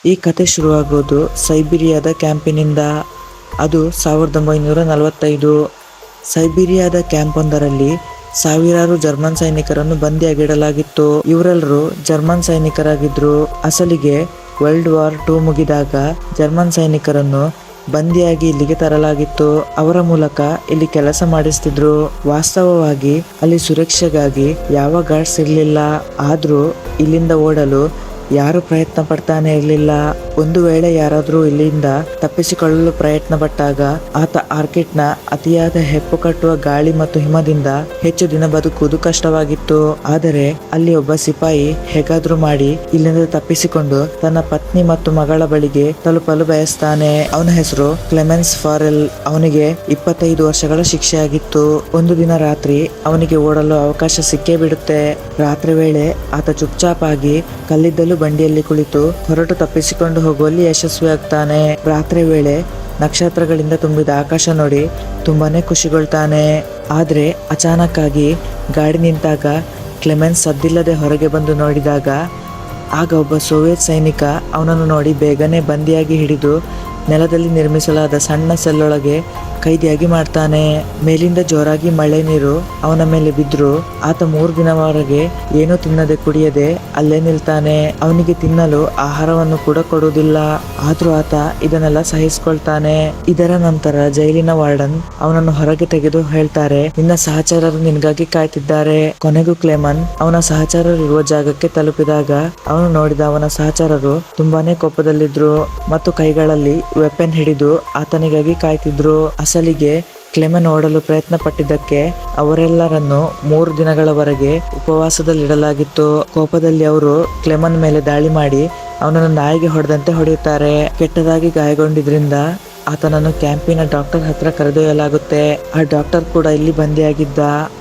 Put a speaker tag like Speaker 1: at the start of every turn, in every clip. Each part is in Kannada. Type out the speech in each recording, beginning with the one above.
Speaker 1: ಈ ಕತೆ ಶುರುವಾಗೋದು ಸೈಬೀರಿಯಾದ ಕ್ಯಾಂಪಿನಿಂದ. ಅದು 1945. ಸೈಬೀರಿಯಾದ ಕ್ಯಾಂಪೊಂದರಲ್ಲಿ ಸಾವಿರಾರು ಜರ್ಮನ್ ಸೈನಿಕರನ್ನು ಬಂದಿಯಾಗಿಡಲಾಗಿತ್ತು. ಇವರೆಲ್ಲರೂ ಜರ್ಮನ್ ಸೈನಿಕರಾಗಿದ್ರು. ಅಸಲಿಗೆ ವರ್ಲ್ಡ್ ವಾರ್ II ಮುಗಿದಾಗ ಜರ್ಮನ್ ಸೈನಿಕರನ್ನು ಬಂದಿಯಾಗಿ ಇಲ್ಲಿಗೆ ತರಲಾಗಿತ್ತು. ಅವರ ಮೂಲಕ ಇಲ್ಲಿ ಕೆಲಸ ಮಾಡಿಸ್ತಿದ್ರು. ವಾಸ್ತವವಾಗಿ ಅಲ್ಲಿ ಸುರಕ್ಷೆಗಾಗಿ ಯಾವ ಗಾರ್ಡ್ಸ್ ಇರಲಿಲ್ಲ. ಆದ್ರೂ ಇಲ್ಲಿಂದ ಓಡಲು ಯಾರು ಪ್ರಯತ್ನ ಪಡ್ತಾನೆ ಇರಲಿಲ್ಲ. ಒಂದು ವೇಳೆ ಯಾರಾದ್ರೂ ಇಲ್ಲಿಂದ ತಪ್ಪಿಸಿಕೊಳ್ಳಲು ಪ್ರಯತ್ನ ಪಟ್ಟಾಗ ಆತ ಆರ್ಕಿಟ್ನ ಅತಿಯಾದ ಹೆಪ್ಪು ಕಟ್ಟುವ ಗಾಳಿ ಮತ್ತು ಹಿಮದಿಂದ ಹೆಚ್ಚು ದಿನ ಬದುಕುವುದು ಕಷ್ಟವಾಗಿತ್ತು. ಆದರೆ ಅಲ್ಲಿ ಒಬ್ಬ ಸಿಪಾಯಿ ಹೇಗಾದ್ರೂ ಮಾಡಿ ಇಲ್ಲಿಂದ ತಪ್ಪಿಸಿಕೊಂಡು ತನ್ನ ಪತ್ನಿ ಮತ್ತು ಮಗಳ ಬಳಿಗೆ ತಲುಪಲು ಬಯಸ್ತಾನೆ. ಅವನ ಹೆಸರು ಕ್ಲೆಮೆನ್ಸ್ ಫಾರೆಲ್. ಅವನಿಗೆ 25 ವರ್ಷಗಳ ಶಿಕ್ಷೆಯಾಗಿತ್ತು. ಒಂದು ದಿನ ರಾತ್ರಿ ಅವನಿಗೆ ಓಡಲು ಅವಕಾಶ ಸಿಕ್ಕೇ ಬಿಡುತ್ತೆ. ರಾತ್ರಿ ವೇಳೆ ಆತ ಚುಪ್ಚಾಪಾಗಿ ಕಲ್ಲಿದ್ದಲು ಬಂಡಿಯಲ್ಲಿ ಕುಳಿತು ಹೊರಟು ತಪ್ಪಿಸಿಕೊಂಡು ಹೋಗುವಲ್ಲಿ ಯಶಸ್ವಿಯಾಗ್ತಾನೆ. ರಾತ್ರಿ ವೇಳೆ ನಕ್ಷತ್ರಗಳಿಂದ ತುಂಬಿದ ಆಕಾಶ ನೋಡಿ ತುಂಬಾನೇ ಖುಷಿಗೊಳ್ತಾನೆ. ಆದ್ರೆ ಅಚಾನಕ್ ಆಗಿ ಗಾಡಿ ನಿಂತಾಗ ಕ್ಲೆಮೆನ್ಸ್ ಸದ್ದಿಲ್ಲದೆ ಹೊರಗೆ ಬಂದು ನೋಡಿದಾಗ ಆಗ ಒಬ್ಬ ಸೋವಿಯತ್ ಸೈನಿಕ ಅವನನ್ನು ನೋಡಿ ಬೇಗನೆ ಬಂದಿಯಾಗಿ ಹಿಡಿದು ನೆಲದಲ್ಲಿ ನಿರ್ಮಿಸಲಾದ ಸಣ್ಣ ಸೆಲ್ಲೊಳಗೆ ಕೈದಿಯಾಗಿ ಮಾಡ್ತಾನೆ. ಮೇಲಿಂದ ಜೋರಾಗಿ ಮಳೆ ನೀರು ಅವನ ಮೇಲೆ ಬಿದ್ರು ಆತ 3 ದಿನವರೆಗೆ ಏನೂ ತಿನ್ನದೆ ಕುಡಿಯದೆ ಅಲ್ಲೇ ನಿಲ್ತಾನೆ. ಅವನಿಗೆ ತಿನ್ನಲು ಆಹಾರವನ್ನು ಕೂಡ ಕೊಡುವುದಿಲ್ಲ. ಆದ್ರೂ ಆತ ಇದನ್ನೆಲ್ಲ ಸಹಿಸ್ಕೊಳ್ತಾನೆ. ಇದರ ನಂತರ ಜೈಲಿನ ವಾರ್ಡನ್ ಅವನನ್ನು ಹೊರಗೆ ತೆಗೆದು ಹೇಳ್ತಾರೆ, ನಿನ್ನ ಸಹಚರರು ನಿನ್ಗಾಗಿ ಕಾಯ್ತಿದ್ದಾರೆ. ಕೊನೆಗೂ ಕ್ಲೆಮನ್ ಅವನ ಸಹಚರರು ಇರುವ ಜಾಗಕ್ಕೆ ತಲುಪಿದಾಗ ಅವನು ನೋಡಿದ ಅವನ ಸಹಚರರು ತುಂಬಾನೇ ಕೋಪದಲ್ಲಿದ್ರು ಮತ್ತು ಕೈಗಳಲ್ಲಿ ವೆಪನ್ ಹಿಡಿದು ಆತನಿಗಾಗಿ ಕಾಯ್ತಿದ್ರು. ಅಸಲಿಗೆ ಕ್ಲೆಮನ್ ಓಡಲು ಪ್ರಯತ್ನ ಪಟ್ಟಿದ್ದಕ್ಕೆ ಅವರೆಲ್ಲರನ್ನು 3 ದಿನಗಳವರೆಗೆ ಉಪವಾಸದಲ್ಲಿಡಲಾಗಿತ್ತು. ಕೋಪದಲ್ಲಿ ಅವರು ಕ್ಲೆಮನ್ ಮೇಲೆ ದಾಳಿ ಮಾಡಿ ಅವನನ್ನು ನಾಯಿಗೆ ಹೊಡೆದಂತೆ ಹೊಡೆಯುತ್ತಾರೆ. ಕೆಟ್ಟದಾಗಿ ಗಾಯಗೊಂಡಿದ್ರಿಂದ ಆತನನ್ನು ಕ್ಯಾಂಪಿನ ಡಾಕ್ಟರ್ ಹತ್ರ ಕರೆದೊಯ್ಯಲಾಗುತ್ತೆ. ಆ ಡಾಕ್ಟರ್ ಕೂಡ ಇಲ್ಲಿ ಬಂದಿಯಾಗಿದ್ದ.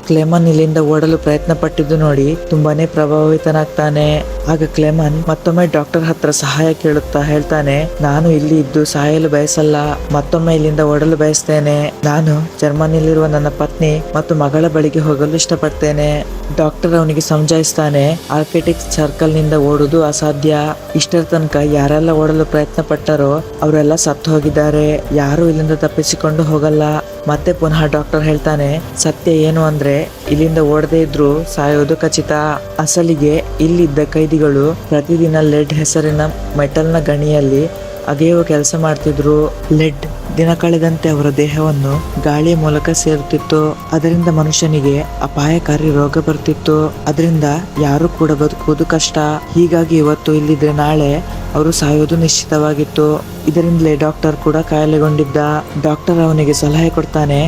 Speaker 1: ಕ್ಲೆಮನ್ ಇಲ್ಲಿಂದ ಓಡಲು ಪ್ರಯತ್ನ ಪಟ್ಟಿದ್ದು ನೋಡಿ ತುಂಬಾನೇ ಪ್ರಭಾವಿತನಾಗ್ತಾನೆ. ಆಗ ಕ್ಲೆಮನ್ ಮತ್ತೊಮ್ಮೆ ಡಾಕ್ಟರ್ ಹತ್ರ ಸಹಾಯ ಕೇಳುತ್ತಾ ಹೇಳ್ತಾನೆ, ನಾನು ಇಲ್ಲಿ ಇದ್ದು ಸಾಯಲು ಬಯಸಲ್ಲ, ಮತ್ತೊಮ್ಮೆ ಇಲ್ಲಿಂದ ಓಡಲು ಬಯಸ್ತೇನೆ. ನಾನು ಜರ್ಮನಿಯಲ್ಲಿರುವ ನನ್ನ ಪತ್ನಿ ಮತ್ತು ಮಗಳ ಬಳಿಗೆ ಹೋಗಲು ಇಷ್ಟಪಡ್ತೇನೆ. ಡಾಕ್ಟರ್ ಅವನಿಗೆ ಸಮಜಾಯಿಸ್ತಾನೆ, ಆರ್ಕಿಟಿಕ್ ಸರ್ಕಲ್ ನಿಂದ ಓಡುವುದು ಅಸಾಧ್ಯ. ಇಷ್ಟರ ತನಕ ಯಾರೆಲ್ಲ ಓಡಲು ಪ್ರಯತ್ನ ಪಟ್ಟರೋ ಅವರೆಲ್ಲ ಸತ್ತು ಹೋಗಿದ್ದಾರೆ. ಯಾರು ಇಲ್ಲಿಂದ ತಪ್ಪಿಸಿಕೊಂಡು ಹೋಗಲ್ಲ. ಮತ್ತೆ ಪುನಃ ಡಾಕ್ಟರ್ ಹೇಳ್ತಾನೆ, ಸತ್ಯ ಏನು ಅಂದ್ರೆ ಇಲ್ಲಿಂದ ಓಡದೇ ಇದ್ರು ಸಾಯೋದು ಖಚಿತ. ಅಸಲಿಗೆ ಇಲ್ಲಿದ್ದ ಕೈದಿಗಳು ಪ್ರತಿದಿನ ಲೆಡ್ ಹೆಸರಿನ ಮೆಟಲ್ನ ಗಣಿಯಲ್ಲಿ ಅಗೆಯುವ ಕೆಲಸ ಮಾಡ್ತಿದ್ರು. ಲೆಡ್ ದಿನ ಕಳೆದಂತೆ ಅವರ ದೇಹವನ್ನು ಗಾಳಿಯ ಮೂಲಕ ಸೇರುತ್ತಿತ್ತು. ಅದರಿಂದ ಮನುಷ್ಯನಿಗೆ ಅಪಾಯಕಾರಿ ರೋಗ ಬರ್ತಿತ್ತು. ಅದರಿಂದ ಯಾರು ಕೂಡ ಬದುಕುವುದು ಕಷ್ಟ. ಹೀಗಾಗಿ ಇವತ್ತು ಇಲ್ಲಿದ್ರೆ ನಾಳೆ ಅವರು ಸಾಯೋದು ನಿಶ್ಚಿತವಾಗಿತ್ತು. ಇದರಿಂದಲೇ ಡಾಕ್ಟರ್ ಕೂಡ ಕಾಯಿಲೆಗೊಂಡಿದ್ದ. ಡಾಕ್ಟರ್ ಅವನಿಗೆ ಸಲಹೆ ಕೊಡ್ತಾನೆ,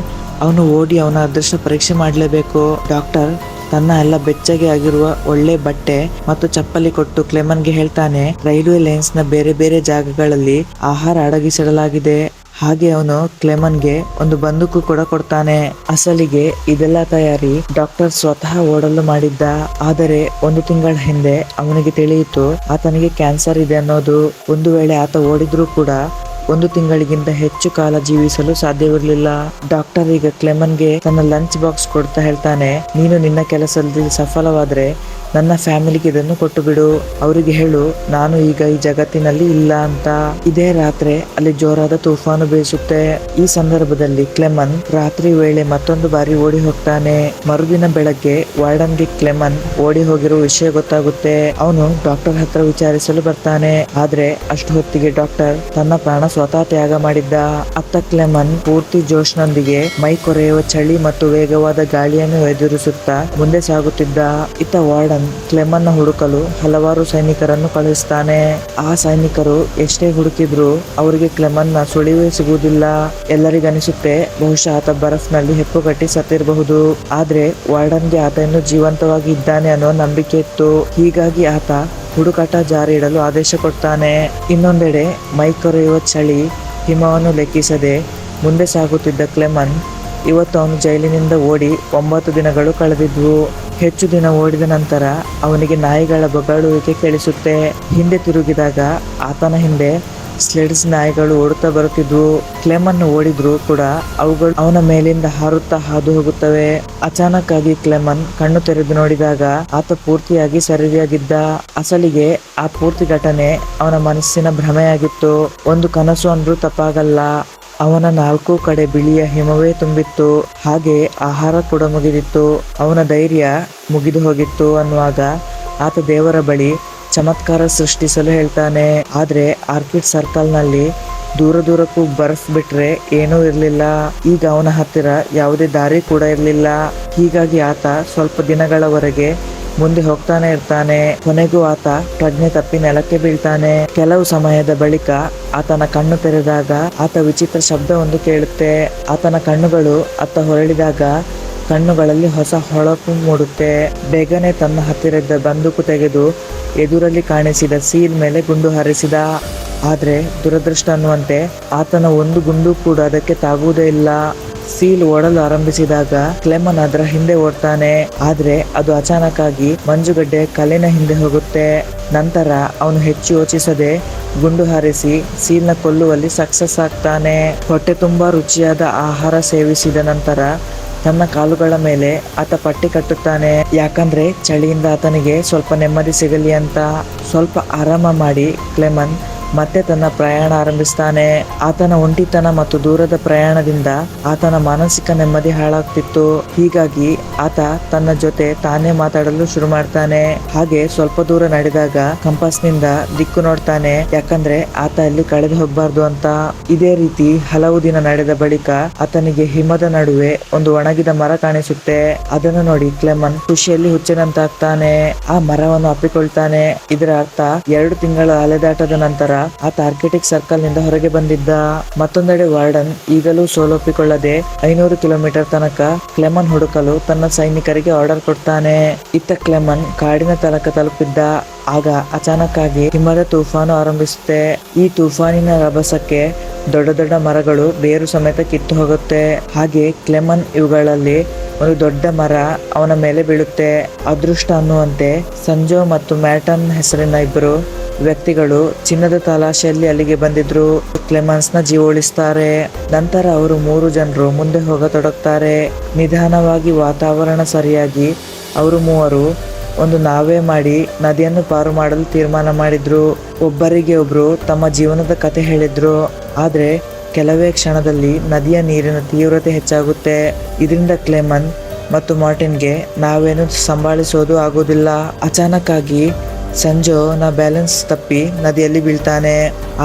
Speaker 1: ಅವನು ಓಡಿ ಅವನ ಅದೃಷ್ಟ ಪರೀಕ್ಷೆ ಮಾಡಲೇಬೇಕು. ಡಾಕ್ಟರ್ ತನ್ನ ಎಲ್ಲ ಬೆಚ್ಚಗೆ ಆಗಿರುವ ಒಳ್ಳೆ ಬಟ್ಟೆ ಮತ್ತು ಚಪ್ಪಲಿ ಕೊಟ್ಟು ಕ್ಲೆಮನ್ಗೆ ಹೇಳ್ತಾನೆ, ರೈಲ್ವೆ ಲೈನ್ಸ್ ನ ಬೇರೆ ಬೇರೆ ಜಾಗಗಳಲ್ಲಿ ಆಹಾರ ಅಡಗಿಸಿಡಲಾಗಿದೆ. ಹಾಗೆ ಅವನು ಕ್ಲೆಮನ್ಗೆ ಒಂದು ಬಂದೂಕು ಕೂಡ ಕೊಡ್ತಾನೆ. ಅಸಲಿಗೆ ಇದೆಲ್ಲ ತಯಾರಿ ಡಾಕ್ಟರ್ ಸ್ವತಃ ಓಡಲು ಮಾಡಿದ್ದ. ಆದರೆ 1 ತಿಂಗಳ ಹಿಂದೆ ಅವನಿಗೆ ತಿಳಿಯಿತು ಆತನಿಗೆ ಕ್ಯಾನ್ಸರ್ ಇದೆ ಅನ್ನೋದು. ಒಂದು ವೇಳೆ ಆತ ಓಡಿದ್ರೂ ಕೂಡ 1 ತಿಂಗಳಿಗಿಂತ ಹೆಚ್ಚು ಕಾಲ ಜೀವಿಸಲು ಸಾಧ್ಯವಿರಲಿಲ್ಲ. ಡಾಕ್ಟರ್ ಈಗ ಕ್ಲೆಮನ್ಗೆ ತನ್ನ ಲಂಚ್ ಬಾಕ್ಸ್ ಕೊಡ್ತಾ ಹೇಳ್ತಾನೆ, ನೀನು ನಿನ್ನ ಕೆಲಸದಲ್ಲಿ ಸಫಲವಾದ್ರೆ ನನ್ನ ಫ್ಯಾಮಿಲಿಗೆ ಇದನ್ನು ಕೊಟ್ಟು ಬಿಡು. ಅವರಿಗೆ ಹೇಳು ನಾನು ಈಗ ಈ ಜಗತ್ತಿನಲ್ಲಿ ಇಲ್ಲ ಅಂತ. ಇದೇ ರಾತ್ರಿ ಅಲ್ಲಿ ಜೋರಾದ ತುಫಾನು ಬೀಸುತ್ತೆ. ಈ ಸಂದರ್ಭದಲ್ಲಿ ಕ್ಲೆಮನ್ ರಾತ್ರಿ ವೇಳೆ ಮತ್ತೊಂದು ಬಾರಿ ಓಡಿ ಹೋಗ್ತಾನೆ. ಮರುದಿನ ಬೆಳಗ್ಗೆ ವಾರ್ಡನ್ಗೆ ಕ್ಲೆಮನ್ ಓಡಿ ಹೋಗಿರುವ ವಿಷಯ ಗೊತ್ತಾಗುತ್ತೆ. ಅವನು ಡಾಕ್ಟರ್ ಹತ್ರ ವಿಚಾರಿಸಲು ಬರ್ತಾನೆ. ಆದ್ರೆ ಅಷ್ಟು ಹೊತ್ತಿಗೆ ಡಾಕ್ಟರ್ ತನ್ನ ಪ್ರಾಣ ಸ್ವತಃ ತ್ಯಾಗ ಮಾಡಿದ್ದ. ಅತ್ತ ಕ್ಲೆಮನ್ ಪೂರ್ತಿ ಜೋಶ್ನೊಂದಿಗೆ ಮೈ ಕೊರೆಯುವ ಚಳಿ ಮತ್ತು ವೇಗವಾದ ಗಾಳಿಯನ್ನು ಎದುರಿಸುತ್ತಾ ಮುಂದೆ ಸಾಗುತ್ತಿದ್ದ. ಇತ್ತ ವಾರ್ಡನ್ ಕ್ಲೆಮನ್ನ ಹುಡುಕಲು ಹಲವಾರು ಸೈನಿಕರನ್ನು ಕಳುಹಿಸ್ತಾನೆ. ಆ ಸೈನಿಕರು ಎಷ್ಟೇ ಹುಡುಕಿದ್ರು ಅವರಿಗೆ ಕ್ಲೆಮನ್ನ ಸುಳಿವೇ ಸಿಗುವುದಿಲ್ಲ. ಎಲ್ಲರಿಗನಿಸುತ್ತೆ ಬಹುಶಃ ಆತ ಬರಫ್ನಲ್ಲಿ ಹೆಪ್ಪುಗಟ್ಟಿ ಸತ್ತಿರಬಹುದು. ಆದ್ರೆ ವಾರ್ಡನ್ಗೆ ಆತ ಇನ್ನು ಜೀವಂತವಾಗಿ ಇದ್ದಾನೆ ಅನ್ನೋ ನಂಬಿಕೆ ಇತ್ತು. ಹೀಗಾಗಿ ಆತ ಹುಡುಕಾಟ ಜಾರಿ ಇಡಲು ಆದೇಶ ಕೊಡ್ತಾನೆ. ಇನ್ನೊಂದೆಡೆ ಮೈ ಕೊರೆಯುವ ಚಳಿ ಹಿಮವನ್ನು ಲೆಕ್ಕಿಸದೆ ಮುಂದೆ ಸಾಗುತ್ತಿದ್ದ ಕ್ಲೆಮನ್ ಇವತ್ತು ಅವನು ಜೈಲಿನಿಂದ ಓಡಿ 9 ದಿನಗಳು ಕಳೆದಿದ್ವು. ಹೆಚ್ಚು ದಿನ ಓಡಿದ ನಂತರ ಅವನಿಗೆ ನಾಯಿಗಳ ಬೊಗಳುವಿಕೆ ಕೇಳಿಸುತ್ತೆ. ಹಿಂದೆ ತಿರುಗಿದಾಗ ಆತನ ಹಿಂದೆ ಸ್ಲೆಡ್ಸ್ ನಾಯಿಗಳು ಓಡುತ್ತಾ ಬರುತ್ತಿದ್ವು. ಕ್ಲೆಮನ್ ಓಡಿದ್ರು ಕೂಡ ಅವುಗಳು ಅವನ ಮೇಲಿಂದ ಹಾರುತ್ತಾ ಹಾದು ಹೋಗುತ್ತವೆ. ಅಚಾನಕ್ ಆಗಿ ಕ್ಲೆಮನ್ ಕಣ್ಣು ತೆರೆದು ನೋಡಿದಾಗ ಆತ ಪೂರ್ತಿಯಾಗಿ ಸರಿಯಾಗಿದ್ದ. ಅಸಲಿಗೆ ಆ ಪೂರ್ತಿ ಘಟನೆ ಅವನ ಮನಸ್ಸಿನ ಭ್ರಮೆಯಾಗಿತ್ತು. ಒಂದು ಕನಸು ಅಂದ್ರೂ ತಪ್ಪಾಗಲ್ಲ. ಅವನ 4 ಕಡೆ ಬಿಳಿಯ ಹಿಮವೇ ತುಂಬಿತ್ತು. ಹಾಗೆ ಆಹಾರ ಕೂಡ ಮುಗಿದಿತ್ತು. ಅವನ ಧೈರ್ಯ ಮುಗಿದು ಹೋಗಿತ್ತು ಅನ್ನುವಾಗ ಆತ ದೇವರ ಬಳಿ ಚಮತ್ಕಾರ ಸೃಷ್ಟಿಸಲು ಹೇಳ್ತಾನೆ. ಆದ್ರೆ ಆರ್ಕಿಡ್ ಸರ್ಕಲ್ ನಲ್ಲಿ ದೂರಕ್ಕೂ ಬರ್ಫ್ ಬಿಟ್ರೆ ಏನೂ ಇರ್ಲಿಲ್ಲ. ಈಗ ಅವನ ಹತ್ತಿರ ಯಾವುದೇ ದಾರಿ ಕೂಡ ಇರ್ಲಿಲ್ಲ. ಹೀಗಾಗಿ ಆತ ಸ್ವಲ್ಪ ದಿನಗಳವರೆಗೆ ಮುಂದೆ ಹೋಗ್ತಾನೆ ಇರ್ತಾನೆ. ಕೊನೆಗೂ ಆತ ಪ್ರಜ್ಞೆ ತಪ್ಪಿ ನೆಲಕ್ಕೆ ಬೀಳ್ತಾನೆ. ಕೆಲವು ಸಮಯದ ಬಳಿಕ ಆತನ ಕಣ್ಣು ತೆರೆದಾಗ ಆತ ವಿಚಿತ್ರ ಶಬ್ದವೊಂದು ಕೇಳುತ್ತೆ. ಆತನ ಕಣ್ಣುಗಳು ಅತ್ತ ಹೊರಳಿದಾಗ ಕಣ್ಣುಗಳಲ್ಲಿ ಹೊಸ ಹೊಳಪು ಮೂಡುತ್ತೆ. ಬೇಗನೆ ತನ್ನ ಹತ್ತಿರ ಇದ್ದ ಬಂದೂಕು ತೆಗೆದು ಎದುರಲ್ಲಿ ಕಾಣಿಸಿದ ಸೀಲ್ ಮೇಲೆ ಗುಂಡು ಹಾರಿಸಿದ. ಆದ್ರೆ ದುರದೃಷ್ಟ ಅನ್ನುವಂತೆ ಆತನ ಒಂದು ಗುಂಡು ಕೂಡ ಅದಕ್ಕೆ ತಾಗುವುದೇ ಇಲ್ಲ. ಸೀಲ್ ಓಡಲು ಆರಂಭಿಸಿದಾಗ ಕ್ಲೆಮನ್ ಅದರ ಹಿಂದೆ ಓಡ್ತಾನೆ. ಆದ್ರೆ ಅದು ಅಚಾನಕ್ ಆಗಿ ಮಂಜುಗಡ್ಡೆ ಕಲ್ಲಿನ ಹಿಂದೆ ಹೋಗುತ್ತೆ. ನಂತರ ಅವನು ಹೆಚ್ಚು ಯೋಚಿಸದೆ ಗುಂಡು ಹಾರಿಸಿ ಸೀಲ್ನ ಕೊಲ್ಲುವಲ್ಲಿ ಸಕ್ಸಸ್ ಆಗ್ತಾನೆ. ಹೊಟ್ಟೆ ತುಂಬಾ ರುಚಿಯಾದ ಆಹಾರ ಸೇವಿಸಿದ ನಂತರ ತನ್ನ ಕಾಲುಗಳ ಮೇಲೆ ಆತ ಪಟ್ಟಿ ಕಟ್ಟುತ್ತಾನೆ. ಯಾಕಂದ್ರೆ ಚಳಿಯಿಂದ ಆತನಿಗೆ ಸ್ವಲ್ಪ ನೆಮ್ಮದಿ ಸಿಗಲಿ ಅಂತ. ಸ್ವಲ್ಪ ಆರಾಮ ಮಾಡಿ ಕ್ಲೆಮನ್ ಮತ್ತೆ ತನ್ನ ಪ್ರಯಾಣ ಆರಂಭಿಸ್ತಾನೆ. ಆತನ ಒಂಟಿತನ ಮತ್ತು ದೂರದ ಪ್ರಯಾಣದಿಂದ ಆತನ ಮಾನಸಿಕ ನೆಮ್ಮದಿ ಹಾಳಾಗ್ತಿತ್ತು. ಹೀಗಾಗಿ ಆತ ತನ್ನ ಜೊತೆ ತಾನೇ ಮಾತಾಡಲು ಶುರು ಮಾಡ್ತಾನೆ. ಹಾಗೆ ಸ್ವಲ್ಪ ದೂರ ನಡೆದಾಗ ಕಂಪಾಸ್ನಿಂದ ದಿಕ್ಕು ನೋಡ್ತಾನೆ. ಯಾಕಂದ್ರೆ ಆತ ಅಲ್ಲಿ ಕಳೆದು ಹೋಗ್ಬಾರ್ದು ಅಂತ. ಇದೇ ರೀತಿ ಹಲವು ದಿನ ನಡೆದ ಬಳಿಕ ಆತನಿಗೆ ಹಿಮದ ನಡುವೆ ಒಂದು ಒಣಗಿದ ಮರ ಕಾಣಿಸುತ್ತೆ. ಅದನ್ನು ನೋಡಿ ಕ್ಲೆಮನ್ ಖುಷಿಯಲ್ಲಿ ಹುಚ್ಚನಂತಾಗ್ತಾನೆ. ಆ ಮರವನ್ನು ಅಪ್ಪಿಕೊಳ್ತಾನೆ. ಇದರ ಅರ್ಥ 2 ತಿಂಗಳ ಅಲೆದಾಟದ ನಂತರ ಆತ ಆರ್ಕಿಟಿಕ್ ಸರ್ಕಲ್ ನಿಂದ ಹೊರಗೆ ಬಂದಿದ್ದ. ಮತ್ತೊಂದೆಡೆ ವಾರ್ಡನ್ ಈಗಲೂ ಸೋಲೊಪ್ಪಿಕೊಳ್ಳದೆ 500 ಕಿಲೋಮೀಟರ್ ತನಕ ಕ್ಲೆಮನ್ ಹುಡುಕಲು ತನ್ನ ಸೈನಿಕರಿಗೆ ಆರ್ಡರ್ ಕೊಡ್ತಾನೆ. ಇತ್ತ ಕ್ಲೆಮನ್ ಕಾಡಿನ ತನಕ ತಲುಪಿದ್ದ. ಆಗ ಅಚಾನಕ್ ಆಗಿ ಹಿಮದ ತೂಫಾನು ಆರಂಭಿಸುತ್ತೆ. ಈ ತೂಫಾನಿನ ರಭಸಕ್ಕೆ ದೊಡ್ಡ ದೊಡ್ಡ ಮರಗಳು ಬೇರು ಸಮೇತ ಕಿತ್ತು ಹೋಗುತ್ತೆ. ಹಾಗೆ ಕ್ಲೆಮನ್ ಇವುಗಳಲ್ಲಿ ಒಂದು ದೊಡ್ಡ ಮರ ಅವನ ಮೇಲೆ ಬೀಳುತ್ತೆ. ಅದೃಷ್ಟ ಅನ್ನುವಂತೆ ಸಂಜೋ ಮತ್ತು ಮ್ಯಾಟನ್ ಹೆಸರಿನ ಇಬ್ಬರು ವ್ಯಕ್ತಿಗಳು ಚಿನ್ನದ ತಲಾಶೆಯಲ್ಲಿ ಅಲ್ಲಿಗೆ ಬಂದಿದ್ರು. ಕ್ಲೆಮನ್ಸ್ನ ಜೀವ ಉಳಿಸ್ತಾರೆ. ನಂತರ ಅವರು 3 ಜನರು ಮುಂದೆ ಹೋಗತೊಡಗ್ತಾರೆ. ನಿಧಾನವಾಗಿ ವಾತಾವರಣ ಸರಿಯಾಗಿ ಅವರು 3 ಒಂದು ನಾವೇ ಮಾಡಿ ನದಿಯನ್ನು ಪಾರು ಮಾಡಲು ತೀರ್ಮಾನ ಮಾಡಿದ್ರು. ಒಬ್ಬರಿಗೆ ಒಬ್ರು ತಮ್ಮ ಜೀವನದ ಕತೆ ಹೇಳಿದ್ರು. ಆದ್ರೆ ಕೆಲವೇ ಕ್ಷಣದಲ್ಲಿ ನದಿಯ ನೀರಿನ ತೀವ್ರತೆ ಹೆಚ್ಚಾಗುತ್ತೆ. ಇದರಿಂದ ಕ್ಲೆಮನ್ ಮತ್ತು ಮಾರ್ಟಿನ್ಗೆ ನಾವೇನು ಸಂಭಾಳಿಸೋದು ಆಗೋದಿಲ್ಲ. ಅಚಾನಕ್ ಆಗಿ ಸಂಜೋನ ಬ್ಯಾಲೆನ್ಸ್ ತಪ್ಪಿ ನದಿಯಲ್ಲಿ ಬೀಳ್ತಾನೆ.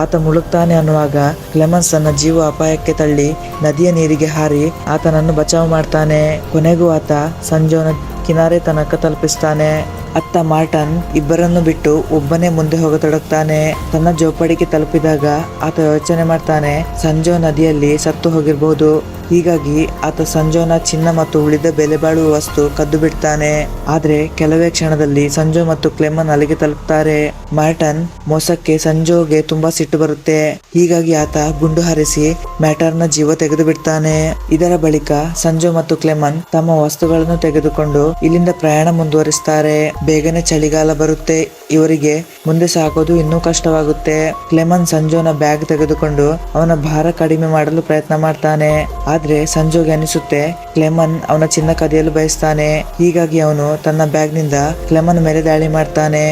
Speaker 1: ಆತ ಮುಳುಗ್ತಾನೆ ಅನ್ನುವಾಗ ಕ್ಲೆಮನ್ಸ್ ತನ್ನ ಜೀವ ಅಪಾಯಕ್ಕೆ ತಳ್ಳಿ ನದಿಯ ನೀರಿಗೆ ಹಾರಿ ಆತನನ್ನು ಬಚಾವ್ ಮಾಡ್ತಾನೆ. ಕೊನೆಗೂ ಆತ ಸಂಜೋನ ಕಿನಾರೆ ತನಕ ತಲುಪಿಸ್ತಾನೆ. ಅತ್ತ ಮಾರ್ಟನ್ ಇಬ್ಬರನ್ನು ಬಿಟ್ಟು ಒಬ್ಬನೇ ಮುಂದೆ ಹೋಗತೊಡಗ್ತಾನೆ. ತನ್ನ ಜೋಪಡಿಗೆ ತಲುಪಿದಾಗ ಆತ ಯೋಚನೆ ಮಾಡ್ತಾನೆ, ಸಂಜೋ ನದಿಯಲ್ಲಿ ಸತ್ತು ಹೋಗಿರ್ಬಹುದು. ಹೀಗಾಗಿ ಆತ ಸಂಜೋನ ಚಿನ್ನ ಮತ್ತು ಉಳಿದ ಬೆಲೆ ಬಾಳುವ ವಸ್ತು ಕದ್ದು ಬಿಡ್ತಾನೆ. ಆದ್ರೆ ಕೆಲವೇ ಕ್ಷಣದಲ್ಲಿ ಸಂಜೋ ಮತ್ತು ಕ್ಲೆಮನ್ ಅಲ್ಲಿಗೆ ತಲುಪ್ತಾರೆ. ಮಾರ್ಟನ್ ಮೋಸಕ್ಕೆ ಸಂಜೋಗೆ ತುಂಬಾ ಸಿಟ್ಟು ಬರುತ್ತೆ. ಹೀಗಾಗಿ ಆತ ಗುಂಡು ಹಾರಿಸಿ ಮ್ಯಾಟರ್ನ ಜೀವ ತೆಗೆದು ಬಿಡ್ತಾನೆ. ಇದರ ಬಳಿಕ ಸಂಜೋ ಮತ್ತು ಕ್ಲೆಮನ್ ತಮ್ಮ ವಸ್ತುಗಳನ್ನು ತೆಗೆದುಕೊಂಡು ಇಲ್ಲಿಂದ ಪ್ರಯಾಣ ಮುಂದುವರಿಸ್ತಾರೆ. ಬೇಗನೆ ಚಳಿಗಾಲ ಬರುತ್ತೆ. ಇವರಿಗೆ ಮುಂದೆ ಸಾಗೋದು ಇನ್ನೂ ಕಷ್ಟವಾಗುತ್ತೆ. ಕ್ಲೆಮನ್ ಸಂಜೋನ ಬ್ಯಾಗ್ ತೆಗೆದುಕೊಂಡು ಅವನ ಭಾರ ಕಡಿಮೆ ಮಾಡಲು ಪ್ರಯತ್ನ ಮಾಡ್ತಾನೆ. ಆದ್ರೆ ಸಂಜೋಗೆ ಅನಿಸುತ್ತೆ ಕ್ಲೆಮನ್ ಅವನ ಚಿನ್ನ ಕದಿಯಲು ಬಯಸ್ತಾನೆ. ಹೀಗಾಗಿ ಅವನು ತನ್ನ ಬ್ಯಾಗ್ ನಿಂದ ಕ್ಲೆಮನ್ ಮೇಲೆ ದಾಳಿ ಮಾಡ್ತಾನೆ.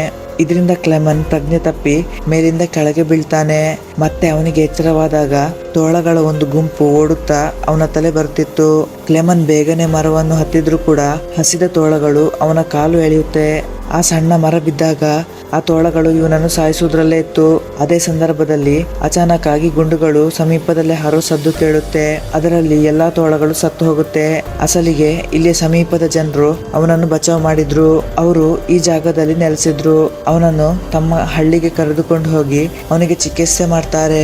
Speaker 1: ಇದರಿಂದ ಕ್ಲೆಮನ್ ಪ್ರಜ್ಞೆ ತಪ್ಪಿ ಮೇಲಿಂದ ಕೆಳಗೆ ಬೀಳ್ತಾನೆ. ಮತ್ತೆ ಅವನಿಗೆ ಎಚ್ಚರವಾದಾಗ ತೋಳಗಳ ಒಂದು ಗುಂಪು ಓಡುತ್ತಾ ಅವನ ತಲೆ ಬರುತ್ತಿತ್ತು. ಕ್ಲೆಮನ್ ಬೇಗನೆ ಮರವನ್ನು ಹತ್ತಿದ್ರೂ ಕೂಡ ಹಸಿದ ತೋಳಗಳು ಅವನ ಕಾಲು ಎಳೆಯುತ್ತೆ. ಆ ಸಣ್ಣ ಮರ ಬಿದ್ದಾಗ ಆ ತೋಳಗಳು ಇವನನ್ನು ಸಾಯಿಸುವುದರಲ್ಲೇ ಇತ್ತು. ಅದೇ ಸಂದರ್ಭದಲ್ಲಿ ಅಚಾನಕ್ ಆಗಿ ಗುಂಡುಗಳು ಸಮೀಪದಲ್ಲೇ ಹಾರೋ ಸದ್ದು ಕೇಳುತ್ತೆ. ಅದರಲ್ಲಿ ಎಲ್ಲಾ ತೋಳಗಳು ಸತ್ತು ಹೋಗುತ್ತೆ. ಅಸಲಿಗೆ ಇಲ್ಲಿ ಸಮೀಪದ ಜನರು ಅವನನ್ನು ಬಚಾವ್ ಮಾಡಿದ್ರು. ಅವರು ಈ ಜಾಗದಲ್ಲಿ ನೆಲೆಸಿದ್ರು. ಅವನನ್ನು ತಮ್ಮ ಹಳ್ಳಿಗೆ ಕರೆದುಕೊಂಡು ಹೋಗಿ ಅವನಿಗೆ ಚಿಕಿತ್ಸೆ ಮಾಡ್ತಾರೆ.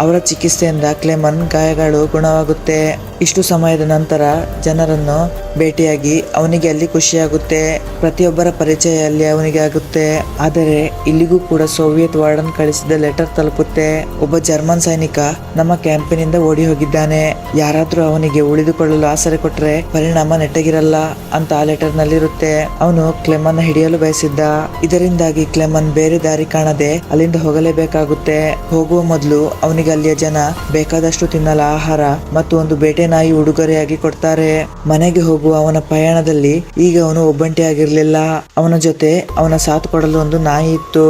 Speaker 1: ಅವರ ಚಿಕಿತ್ಸೆಯಿಂದ ಕ್ಲೆಮನ್ ಗಾಯಗಳು ಗುಣವಾಗುತ್ತೆ. ಇಷ್ಟು ಸಮಯದ ನಂತರ ಜನರನ್ನು ಭೇಟಿಯಾಗಿ ಅವನಿಗೆ ಅಲ್ಲಿ ಖುಷಿಯಾಗುತ್ತೆ. ಪ್ರತಿಯೊಬ್ಬರ ಪರಿಚಯ ಅಲ್ಲಿ ಅವನಿಗೆ ಆಗುತ್ತೆ. ಆದರೆ ಇಲ್ಲಿಗೂ ಕೂಡ ಸೋವಿಯತ್ ವಾರ್ಡನ್ ಕಳಿಸಿದ ಲೆಟರ್ ತಲುಪುತ್ತೆ. ಒಬ್ಬ ಜರ್ಮನ್ ಸೈನಿಕ ನಮ್ಮ ಕ್ಯಾಂಪಿನಿಂದ ಓಡಿ ಹೋಗಿದ್ದಾನೆ, ಯಾರಾದ್ರೂ ಅವನಿಗೆ ಉಳಿದುಕೊಳ್ಳಲು ಆಸರೆ ಕೊಟ್ರೆ ಪರಿಣಾಮ ನೆಟ್ಟಗಿರಲ್ಲ ಅಂತ ಆ ಲೆಟರ್ ನಲ್ಲಿರುತ್ತೆ. ಅವನು ಕ್ಲೆಮನ್ ಹಿಡಿಯಲು ಬಯಸಿದ್ದ. ಇದರಿಂದಾಗಿ ಕ್ಲೆಮನ್ ಬೇರೆ ದಾರಿ ಕಾಣದೆ ಅಲ್ಲಿಂದ ಹೋಗಲೇಬೇಕಾಗುತ್ತೆ. ಹೋಗುವ ಮೊದಲು ಅವನಿಗೆ ಅಲ್ಲಿಯ ಜನ ಬೇಕಾದಷ್ಟು ತಿನ್ನಲು ಆಹಾರ ಮತ್ತು ಒಂದು ಬೇಟೆ ನಾಯಿ ಉಡುಗೊರೆಯಾಗಿ ಕೊಡ್ತಾರೆ. ಮನೆಗೆ ಹೋಗುವ ಅವನ ಪಯಣದಲ್ಲಿ ಈಗ ಅವನು ಒಬ್ಬಂಟಿಯಾಗಿರ್ಲಿಲ್ಲ. ಅವನ ಜೊತೆ ಅವನ ಸಾಥ್ ಕೊಡಲು ಒಂದು ನಾಯಿ ಇತ್ತು.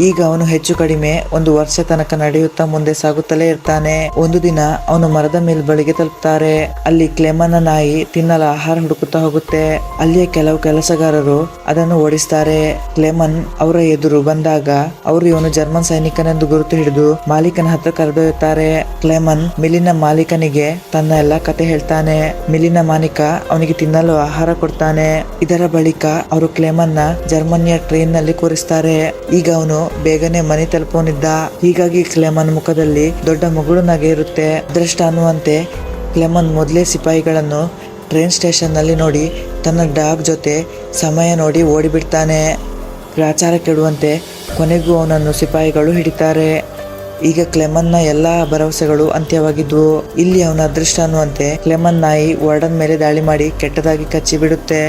Speaker 1: ಈಗ ಅವನು ಹೆಚ್ಚು ಕಡಿಮೆ 1 ವರ್ಷ ತನಕ ನಡೆಯುತ್ತಾ ಮುಂದೆ ಸಾಗುತ್ತಲೇ ಇರ್ತಾನೆ. ಒಂದು ದಿನ ಅವನು ಮರದ ಮೇಲ್ಬಳಿಗೆ ತಲುಪ್ತಾರೆ. ಅಲ್ಲಿ ಕ್ಲೆಮನ್ನ ನಾಯಿ ತಿನ್ನಲು ಆಹಾರ ಹುಡುಕುತ್ತಾ ಹೋಗುತ್ತೆ. ಅಲ್ಲಿಯ ಕೆಲವು ಕೆಲಸಗಾರರು ಅದನ್ನು ಓಡಿಸ್ತಾರೆ. ಕ್ಲೆಮನ್ ಅವರ ಎದುರು ಬಂದಾಗ ಅವರು ಇವನು ಜರ್ಮನ್ ಸೈನಿಕನೆಂದು ಗುರುತು ಹಿಡಿದು ಮಾಲೀಕನ ಹತ್ರ ಕರೆದೊಯ್ಯುತ್ತಾರೆ. ಕ್ಲೆಮನ್ ಮಿಲಿನ ಮಾಲೀಕನಿಗೆ ತನ್ನ ಎಲ್ಲಾ ಕತೆ ಹೇಳ್ತಾನೆ. ಮಿಲಿನ ಮಾಲೀಕ ಅವನಿಗೆ ತಿನ್ನಲು ಆಹಾರ ಕೊಡ್ತಾನೆ. ಇದರ ಬಳಿಕ ಅವರು ಕ್ಲೆಮನ್ನ ಜರ್ಮನಿಯ ಟ್ರೈನ್ ನಲ್ಲಿ ಕೂರಿಸ್ತಾರೆ. ಈಗ ಅವನು ಬೇಗನೆ ಮನೆ ತಲುಪೋನಿದ್ದ. ಹೀಗಾಗಿ ಕ್ಲೆಮನ್ ಮುಖದಲ್ಲಿ ದೊಡ್ಡ ಮುಗುಳು ನಗೆ ಇರುತ್ತೆ. ಅದೃಷ್ಟ ಅನ್ನುವಂತೆ ಕ್ಲೆಮನ್ ಮೊದಲೇ ಸಿಪಾಯಿಗಳನ್ನು ಟ್ರೈನ್ ಸ್ಟೇಷನ್ ನಲ್ಲಿ ನೋಡಿ ತನ್ನ ಡಾಗ್ ಜೊತೆ ಸಮಯ ನೋಡಿ ಓಡಿಬಿಡ್ತಾನೆ. ಗ್ರಾಚಾರ ಕೆಡುವಂತೆ ಕೊನೆಗೂ ಅವನನ್ನು ಸಿಪಾಯಿಗಳು ಹಿಡಿತಾರೆ. ಈಗ ಕ್ಲೆಮನ್ನ ಎಲ್ಲಾ ಭರವಸೆಗಳು ಅಂತ್ಯವಾಗಿದ್ವು. ಇಲ್ಲಿ ಅವನ ಅದೃಷ್ಟ ಅನ್ನುವಂತೆ ಕ್ಲೆಮನ್ ನಾಯಿ ವಾರ್ಡನ್ ಮೇಲೆ ದಾಳಿ ಮಾಡಿ ಕೆಟ್ಟದಾಗಿ ಕಚ್ಚಿ ಬಿಡುತ್ತೆ.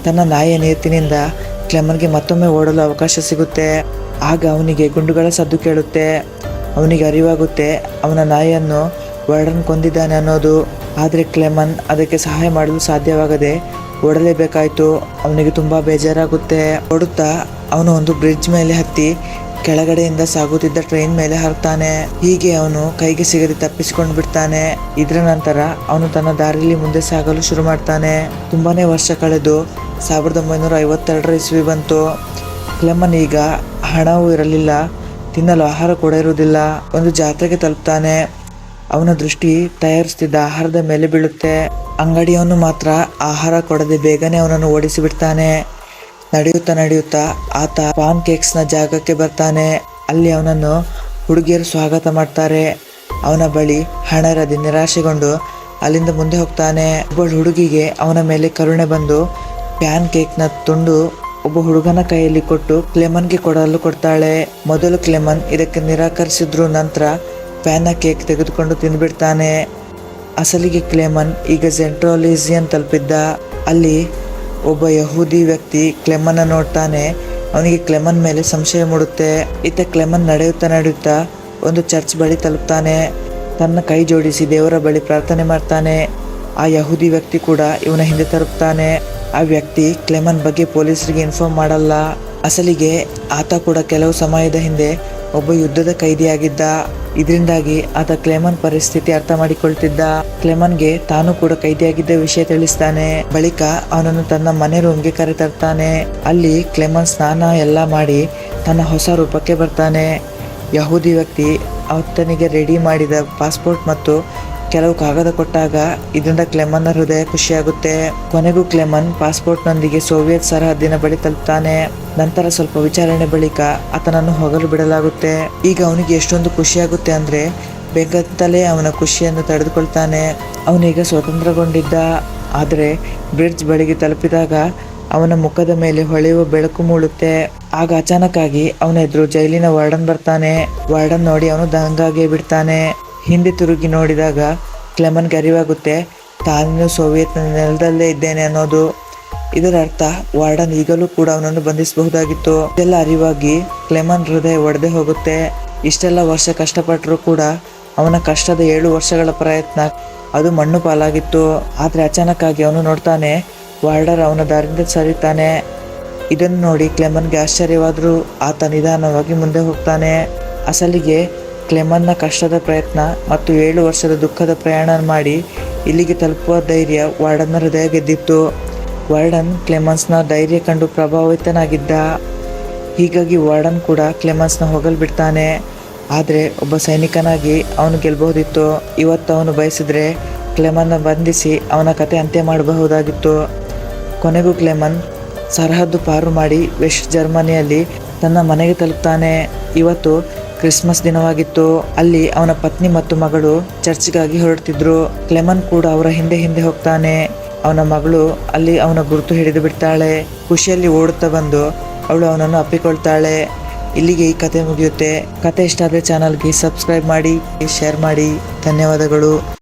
Speaker 1: ತನ್ನ ನಾಯಿಯ ನೀತಿನಿಂದ ಕ್ಲೆಮನ್ಗೆ ಮತ್ತೊಮ್ಮೆ ಓಡಲು ಅವಕಾಶ ಸಿಗುತ್ತೆ. ಆಗ ಅವನಿಗೆ ಗುಂಡುಗಳ ಸದ್ದು ಕೇಳುತ್ತೆ. ಅವನಿಗೆ ಅರಿವಾಗುತ್ತೆ ಅವನ ನಾಯಿಯನ್ನು ವಾರ್ಡನ್ ಕೊಂದಿದ್ದಾನೆ ಅನ್ನೋದು. ಆದರೆ ಕ್ಲೆಮನ್ ಅದಕ್ಕೆ ಸಹಾಯ ಮಾಡಲು ಸಾಧ್ಯವಾಗದೆ ಓಡಲೇಬೇಕಾಯ್ತು. ಅವನಿಗೆ ತುಂಬಾ ಬೇಜಾರಾಗುತ್ತೆ. ಓಡುತ್ತಾ ಅವನು ಒಂದು ಬ್ರಿಡ್ಜ್ ಮೇಲೆ ಹತ್ತಿ ಕೆಳಗಡೆಯಿಂದ ಸಾಗುತ್ತಿದ್ದ ಟ್ರೈನ್ ಮೇಲೆ ಹರ್ತಾನೆ. ಹೀಗೆ ಅವನು ಕೈಗೆ ಸಿಗದೆ ತಪ್ಪಿಸಿಕೊಂಡು ಬಿಡ್ತಾನೆ. ಇದರ ನಂತರ ಅವನು ತನ್ನ ದಾರಿಯಲ್ಲಿ ಮುಂದೆ ಸಾಗಲು ಶುರು ಮಾಡ್ತಾನೆ. ತುಂಬಾನೇ ವರ್ಷ ಕಳೆದು 1952 ಇಸ್ವಿ ಬಂತು. ಕ್ಲೆಮನ್ ಈಗ ಹಣವೂ ಇರಲಿಲ್ಲ, ತಿನ್ನಲು ಆಹಾರ ಕೂಡ ಇರುವುದಿಲ್ಲ. ಒಂದು ಜಾತ್ರೆಗೆ ತಲುಪ್ತಾನೆ. ಅವನ ದೃಷ್ಟಿ ತಯಾರಿಸುತ್ತಿದ್ದ ಆಹಾರದ ಮೇಲೆ ಬೀಳುತ್ತೆ. ಅಂಗಡಿಯವನು ಮಾತ್ರ ಆಹಾರ ಕೊಡದೆ ಬೇಗನೆ ಅವನನ್ನು ಓಡಿಸಿ ಬಿಡ್ತಾನೆ. ನಡೆಯುತ್ತಾ ಆತ ಪಾನ್ ಕೇಕ್ಸ್ನ ಜಾಗಕ್ಕೆ ಬರ್ತಾನೆ. ಅಲ್ಲಿ ಅವನನ್ನು ಹುಡುಗಿಯರು ಸ್ವಾಗತ ಮಾಡ್ತಾರೆ. ಅವನ ಬಳಿ ಹಣ ಇರದೆ ನಿರಾಶೆಗೊಂಡು ಅಲ್ಲಿಂದ ಮುಂದೆ ಹೋಗ್ತಾನೆ. ಒಬ್ಬ ಹುಡುಗಿಗೆ ಅವನ ಮೇಲೆ ಕರುಣೆ ಬಂದು ಪ್ಯಾನ್ ಕೇಕ್ನ ತುಂಡು ಒಬ್ಬ ಹುಡುಗನ ಕೈಯಲ್ಲಿ ಕೊಟ್ಟು ಕ್ಲೆಮನ್ಗೆ ಕೊಡಲು ಕೊಡ್ತಾಳೆ. ಮೊದಲು ಕ್ಲೆಮನ್ ಇದಕ್ಕೆ ನಿರಾಕರಿಸಿದ್ರು. ನಂತರ ಪ್ಯಾನ್ನ ಕೇಕ್ ತೆಗೆದುಕೊಂಡು ತಿಂದ್ಬಿಡ್ತಾನೆ. ಅಸಲಿಗೆ ಕ್ಲೆಮನ್ ಈಗ ಸೆಂಟ್ರೋಲಿಸಿಯನ್ ತಲುಪಿದ್ದ. ಅಲ್ಲಿ ಒಬ್ಬ ಯಹೂದಿ ವ್ಯಕ್ತಿ ಕ್ಲೆಮನ್ನ ನೋಡ್ತಾನೆ. ಅವನಿಗೆ ಕ್ಲೆಮನ್ ಮೇಲೆ ಸಂಶಯ ಮೂಡುತ್ತೆ. ಇತ್ತ ಕ್ಲೆಮನ್ ನಡೆಯುತ್ತಾ ಒಂದು ಚರ್ಚ್ ಬಳಿ ತಲುಪ್ತಾನೆ. ತನ್ನ ಕೈ ಜೋಡಿಸಿ ದೇವರ ಬಳಿ ಪ್ರಾರ್ಥನೆ ಮಾಡ್ತಾನೆ. ಆ ಯಹೂದಿ ವ್ಯಕ್ತಿ ಕೂಡ ಇವನ ಹಿಂದೆ ತಲುಪ್ತಾನೆ. ಆ ವ್ಯಕ್ತಿ ಕ್ಲೆಮನ್ ಬಗ್ಗೆ ಪೊಲೀಸರಿಗೆ ಇನ್ಫಾರ್ಮ್ ಮಾಡಲ್ಲ. ಅಸಲಿಗೆ ಆತ ಕೂಡ ಕೆಲವು ಸಮಯದ ಹಿಂದೆ ಒಬ್ಬ ಯುದ್ಧದ ಕೈದಿಯಾಗಿದ್ದ. ಇದರಿಂದಾಗಿ ಆತ ಕ್ಲೆಮನ್ ಪರಿಸ್ಥಿತಿ ಅರ್ಥ ಮಾಡಿಕೊಳ್ತಿದ್ದ. ಕ್ಲೆಮನ್ಗೆ ತಾನು ಕೂಡ ಕೈದಿಯಾಗಿದ್ದ ವಿಷಯ ತಿಳಿಸ್ತಾನೆ. ಬಳಿಕ ಅವನನ್ನು ತನ್ನ ಮನೆ ರೂಮ್ಗೆ ಕರೆತರ್ತಾನೆ. ಅಲ್ಲಿ ಕ್ಲೆಮನ್ ಸ್ನಾನ ಎಲ್ಲ ಮಾಡಿ ತನ್ನ ಹೊಸ ರೂಪಕ್ಕೆ ಬರ್ತಾನೆ. ಯಹೂದಿ ವ್ಯಕ್ತಿ ಆತನಿಗೆ ರೆಡಿ ಮಾಡಿದ ಪಾಸ್ಪೋರ್ಟ್ ಮತ್ತು ಕೆಲವು ಕಾಗದ ಕೊಟ್ಟಾಗ ಇದರಿಂದ ಕ್ಲೆಮನ್ನ ಹೃದಯ ಖುಷಿಯಾಗುತ್ತೆ. ಕೊನೆಗೂ ಕ್ಲೆಮನ್ ಪಾಸ್ಪೋರ್ಟ್ನೊಂದಿಗೆ ಸೋವಿಯತ್ ಸರಹದ್ದಿನ ಬಳಿ ತಲುಪ್ತಾನೆ. ನಂತರ ಸ್ವಲ್ಪ ವಿಚಾರಣೆ ಬಳಿಕ ಆತನನ್ನು ಹೋಗಲು ಬಿಡಲಾಗುತ್ತೆ. ಈಗ ಅವನಿಗೆ ಎಷ್ಟೊಂದು ಖುಷಿಯಾಗುತ್ತೆ ಅಂದ್ರೆ ಬೇಕಂತಲೇ ಅವನ ಖುಷಿಯನ್ನು ತಡೆದುಕೊಳ್ತಾನೆ. ಅವನೀಗ ಸ್ವತಂತ್ರಗೊಂಡಿದ್ದ. ಆದರೆ ಬ್ರಿಡ್ಜ್ ಬಳಿಗೆ ತಲುಪಿದಾಗ ಅವನ ಮುಖದ ಮೇಲೆ ಹೊಳೆಯುವ ಬೆಳಕು ಮೂಡುತ್ತೆ. ಆಗ ಅಚಾನಕ್ ಆಗಿ ಅವನ ಎದುರು ಜೈಲಿನ ವಾರ್ಡನ್ ಬರ್ತಾನೆ. ವಾರ್ಡನ್ ನೋಡಿ ಅವನು ದಂಗಾಗೆ ಬಿಡ್ತಾನೆ. ಹಿಂದೆ ತಿರುಗಿ ನೋಡಿದಾಗ ಕ್ಲೆಮನ್ಗೆ ಅರಿವಾಗುತ್ತೆ ತಾನು ಸೋವಿಯತ್ ನೆಲದಲ್ಲೇ ಇದ್ದೇನೆ ಅನ್ನೋದು. ಇದರ ಅರ್ಥ ವಾರ್ಡನ್ ಈಗಲೂ ಕೂಡ ಅವನನ್ನು ಬಂಧಿಸಬಹುದಾಗಿತ್ತು. ಇದೆಲ್ಲ ಅರಿವಾಗಿ ಕ್ಲೆಮನ್ ಹೃದಯ ಒಡೆದೇ ಹೋಗುತ್ತೆ. ಇಷ್ಟೆಲ್ಲ ವರ್ಷ ಕಷ್ಟಪಟ್ಟರೂ ಕೂಡ ಅವನ ಕಷ್ಟದ 7 ವರ್ಷಗಳ ಪ್ರಯತ್ನ ಅದು ಮಣ್ಣು ಪಾಲಾಗಿತ್ತು. ಆದರೆ ಅಚಾನಕ್ ಆಗಿ ಅವನು ನೋಡ್ತಾನೆ ವಾರ್ಡರ್ ಅವನ ದಾರಿಯಿಂದ ಸರಿತಾನೆ. ಇದನ್ನು ನೋಡಿ ಕ್ಲೆಮನ್ಗೆ ಆಶ್ಚರ್ಯವಾದರೂ ಆತ ನಿಧಾನವಾಗಿ ಮುಂದೆ ಹೋಗ್ತಾನೆ. ಅಸಲಿಗೆ ಕ್ಲೆಮನ್ನ ಕಷ್ಟದ ಪ್ರಯತ್ನ ಮತ್ತು 7 ವರ್ಷದ ದುಃಖದ ಪ್ರಯಾಣ ಮಾಡಿ ಇಲ್ಲಿಗೆ ತಲುಪುವ ಧೈರ್ಯ ವಾರ್ಡನ್ನ ಹೃದಯ ಗೆದ್ದಿತ್ತು. ವಾರ್ಡನ್ ಕ್ಲೆಮನ್ಸ್ನ ಧೈರ್ಯ ಕಂಡು ಪ್ರಭಾವಿತನಾಗಿದ್ದ. ಹೀಗಾಗಿ ವಾರ್ಡನ್ ಕೂಡ ಕ್ಲೆಮನ್ಸ್ನ ಹೋಗಲು ಬಿಡ್ತಾನೆ. ಆದರೆ ಒಬ್ಬ ಸೈನಿಕನಾಗಿ ಅವನು ಗೆಲ್ಲಬಹುದಿತ್ತು. ಇವತ್ತು ಅವನು ಬಯಸಿದ್ರೆ ಕ್ಲೆಮನ್ನ ಬಂಧಿಸಿ ಅವನ ಕತೆ ಅಂತ್ಯ ಮಾಡಬಹುದಾಗಿತ್ತು. ಕೊನೆಗೂ ಕ್ಲೆಮನ್ ಸರಹದ್ದು ಪಾರು ಮಾಡಿ ವೆಸ್ಟ್ ಜರ್ಮನಿಯಲ್ಲಿ ತನ್ನ ಮನೆಗೆ ತಲುಪ್ತಾನೆ. ಇವತ್ತು ಕ್ರಿಸ್ಮಸ್ ದಿನವಾಗಿತ್ತು. ಅಲ್ಲಿ ಅವನ ಪತ್ನಿ ಮತ್ತು ಮಗಳು ಚರ್ಚ್ಗಾಗಿ ಹೊರಡ್ತಿದ್ರು. ಕ್ಲೆಮನ್ ಕೂಡ ಅವರ ಹಿಂದೆ ಹೋಗ್ತಾನೆ. ಅವನ ಮಗಳು ಅಲ್ಲಿ ಅವನ ಗುರುತು ಹಿಡಿದು ಬಿಡ್ತಾಳೆ. ಖುಷಿಯಲ್ಲಿ ಓಡುತ್ತಾ ಬಂದು ಅವಳು ಅವನನ್ನು ಅಪ್ಪಿಕೊಳ್ತಾಳೆ. ಇಲ್ಲಿಗೆ ಈ ಕತೆ ಮುಗಿಯುತ್ತೆ. ಕತೆ ಇಷ್ಟ ಆದರೆ ಚಾನಲ್ಗೆ ಸಬ್ಸ್ಕ್ರೈಬ್ ಮಾಡಿ, ಶೇರ್ ಮಾಡಿ. ಧನ್ಯವಾದಗಳು.